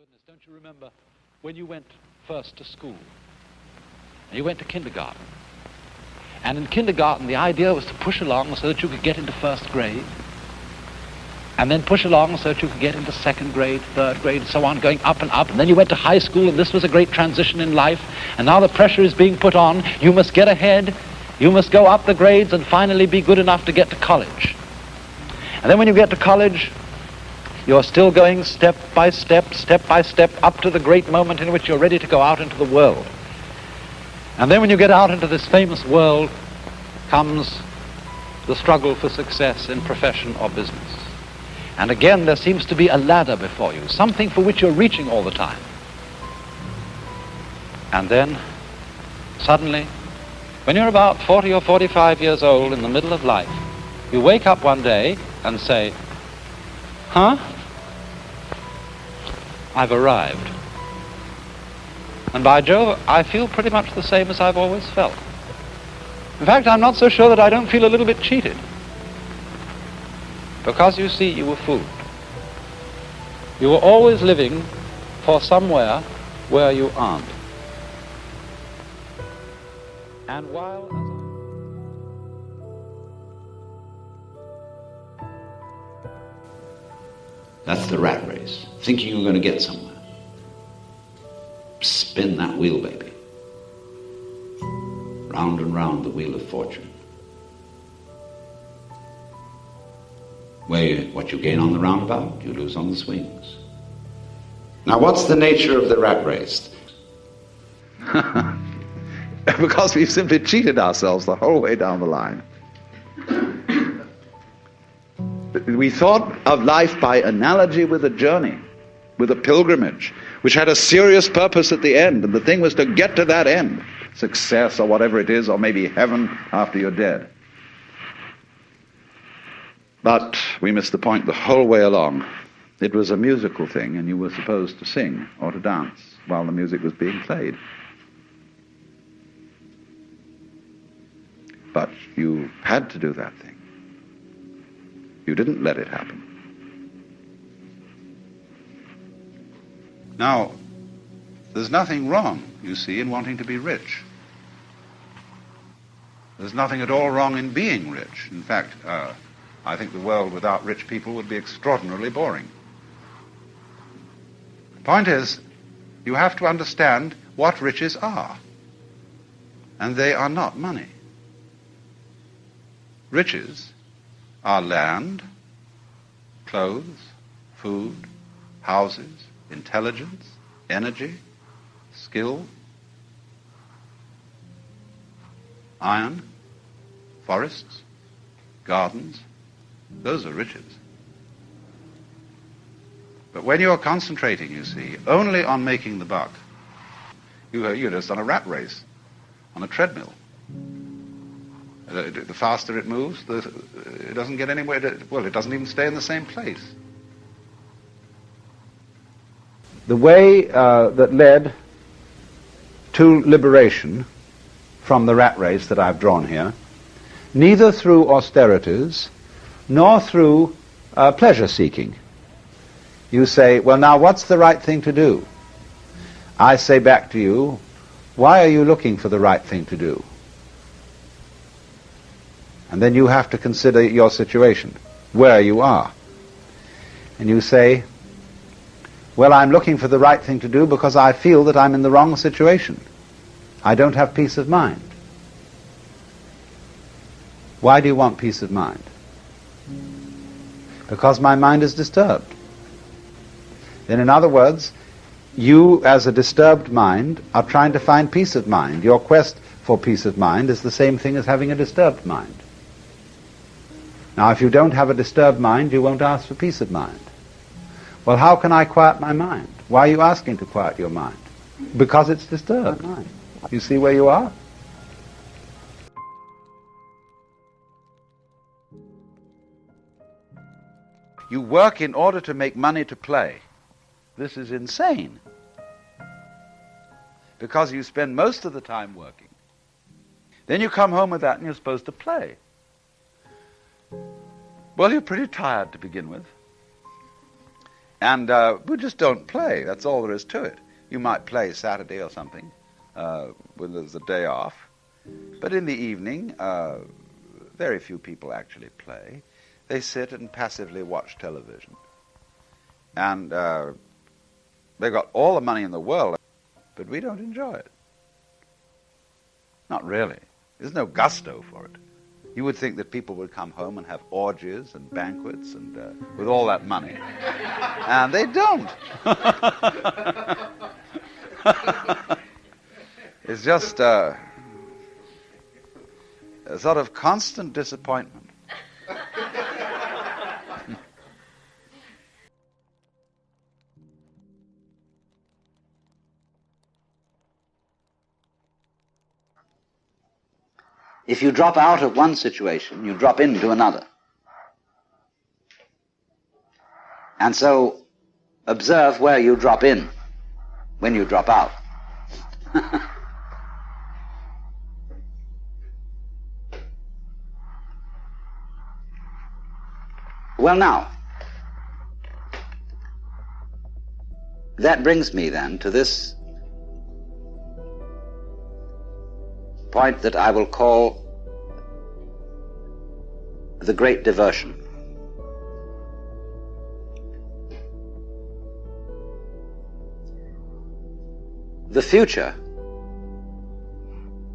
goodness, don't you remember when you went first to school? And you went to kindergarten. And in kindergarten, the idea was to push along so that you could get into first grade, and then push along so that you could get into second grade, third grade, and so on, going up and up. And then you went to high school, and this was a great transition in life. And now the pressure is being put on. You must get ahead. You must go up the grades and finally be good enough to get to college. And then when you get to college, you're still going step by step, up to the great moment in which you're ready to go out into the world. And then when you get out into this famous world comes the struggle for success in profession or business. And again, there seems to be a ladder before you, something for which you're reaching all the time. And then, suddenly, when you're about 40 or 45 years old in the middle of life, you wake up one day and say, "Huh? I've arrived." And by Jove, I feel pretty much the same as I've always felt. In fact, I'm not so sure that I don't feel a little bit cheated. Because, you see, you were fooled. You were always living for somewhere where you aren't. And while... That's the rat race, thinking you're going to get somewhere. Spin that wheel, baby. Round and round the wheel of fortune. What you gain on the roundabout, you lose on the swings. Now, what's the nature of the rat race? Because we've simply cheated ourselves the whole way down the line. We thought of life by analogy with a journey, with a pilgrimage, which had a serious purpose at the end, and the thing was to get to that end, success or whatever it is, or maybe heaven after you're dead. But we missed the point the whole way along. It was a musical thing, and you were supposed to sing or to dance while the music was being played. But you had to do that thing. You didn't let it happen. Now, there's nothing wrong, you see, in wanting to be rich. There's nothing at all wrong in being rich. In fact, I think the world without rich people would be extraordinarily boring. The point is, you have to understand what riches are. And they are not money. Riches are land, clothes, food, houses, intelligence, energy, skill, iron, forests, gardens. Those are riches. But when you're concentrating, you see, only on making the buck, you're just on a rat race, on a treadmill. The faster it moves, it doesn't get anywhere. It doesn't even stay in the same place. The way that led to liberation from the rat race that I've drawn here, neither through austerities nor through pleasure-seeking. You say, well, now what's the right thing to do? I say back to you, why are you looking for the right thing to do? And then you have to consider your situation, where you are. And you say, well, I'm looking for the right thing to do because I feel that I'm in the wrong situation. I don't have peace of mind. Why do you want peace of mind? Because my mind is disturbed. Then, in other words, you, as a disturbed mind, are trying to find peace of mind. Your quest for peace of mind is the same thing as having a disturbed mind. Now, if you don't have a disturbed mind, you won't ask for peace of mind. Well, how can I quiet my mind? Why are you asking to quiet your mind? Because it's disturbed. You see where you are? You work in order to make money to play. This is insane. Because you spend most of the time working. Then you come home with that and you're supposed to play. Well, you're pretty tired to begin with. And we just don't play. That's all there is to it. You might play Saturday or something when there's a day off. But in the evening, very few people actually play. They sit and passively watch television. And they've got all the money in the world, but we don't enjoy it. Not really. There's no gusto for it. You would think that people would come home and have orgies and banquets and with all that money. And they don't. It's just a sort of constant disappointment. If you drop out of one situation, you drop into another. And so, observe where you drop in when you drop out. Well, now, that brings me then to this point that I will call the great diversion. The future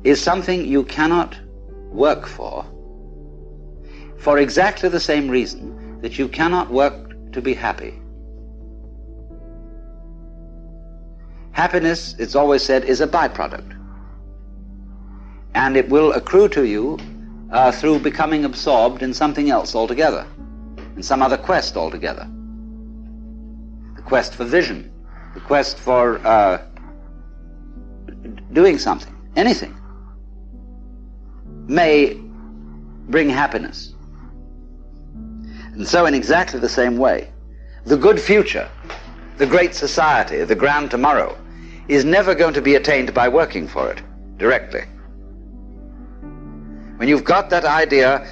is something you cannot work for exactly the same reason that you cannot work to be happy. Happiness, it's always said, is a byproduct. And it will accrue to you through becoming absorbed in something else altogether, in some other quest altogether. The quest for vision, the quest for doing something, anything, may bring happiness. And so in exactly the same way, the good future, the great society, the grand tomorrow, is never going to be attained by working for it directly. When you've got that idea,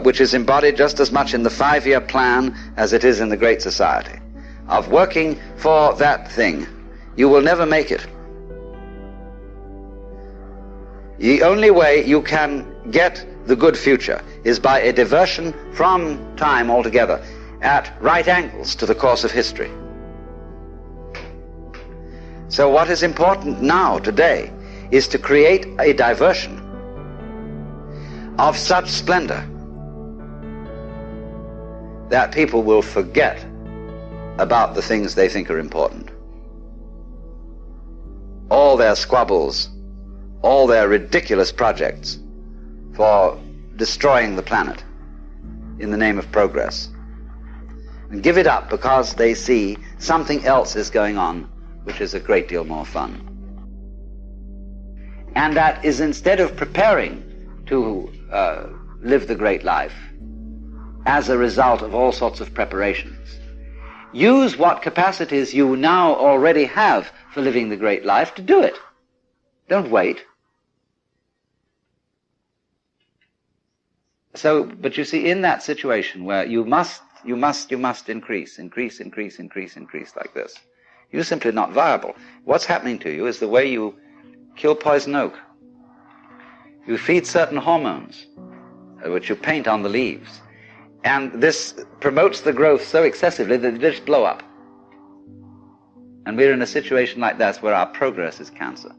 which is embodied just as much in the 5-year plan as it is in the Great Society, of working for that thing, you will never make it. The only way you can get the good future is by a diversion from time altogether, at right angles to the course of history. So what is important now, today, is to create a diversion of such splendor that people will forget about the things they think are important. All their squabbles, all their ridiculous projects for destroying the planet in the name of progress, and give it up because they see something else is going on which is a great deal more fun. And that is, instead of preparing to live the great life as a result of all sorts of preparations, use what capacities you now already have for living the great life to do it. Don't wait. So, but you see, in that situation where you must increase like this, you're simply not viable. What's happening to you is the way you kill poison oak. You feed certain hormones, which you paint on the leaves, and this promotes the growth so excessively that they just blow up. And we're in a situation like that where our progress is cancer.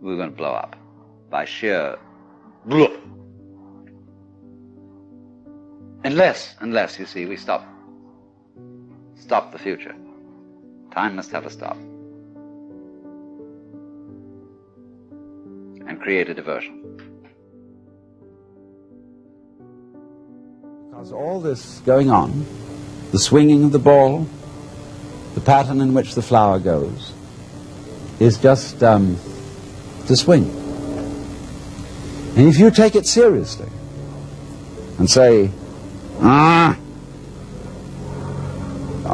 We're going to blow up by sheer blah. Unless, you see, we stop the future. Time must have a stop. And create a diversion. Because all this going on, the swinging of the ball, the pattern in which the flower goes, is just to swing. And if you take it seriously and say,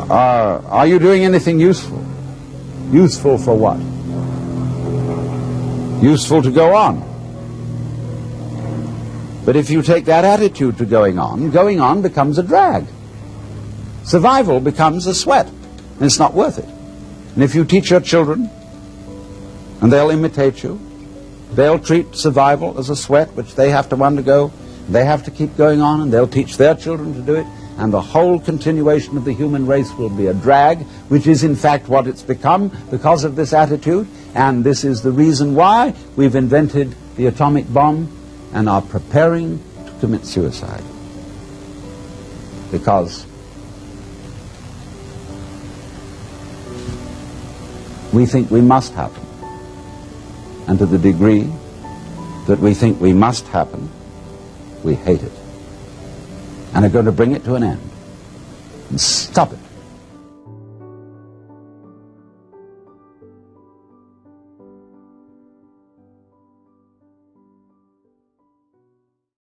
are you doing anything useful? Useful for what? Useful to go on. But if you take that attitude to going on becomes a drag. survival becomes a sweat, and it's not worth it. And if you teach your children, and they'll imitate you, they'll treat survival as a sweat which they have to undergo, they have to keep going on, and they'll teach their children to do it, and the whole continuation of the human race will be a drag, which is in fact what it's become because of this attitude, and this is the reason why we've invented the atomic bomb and are preparing to commit suicide. Because we think we must happen. And to the degree that we think we must happen, we hate it. And are going to bring it to an end. And stop it.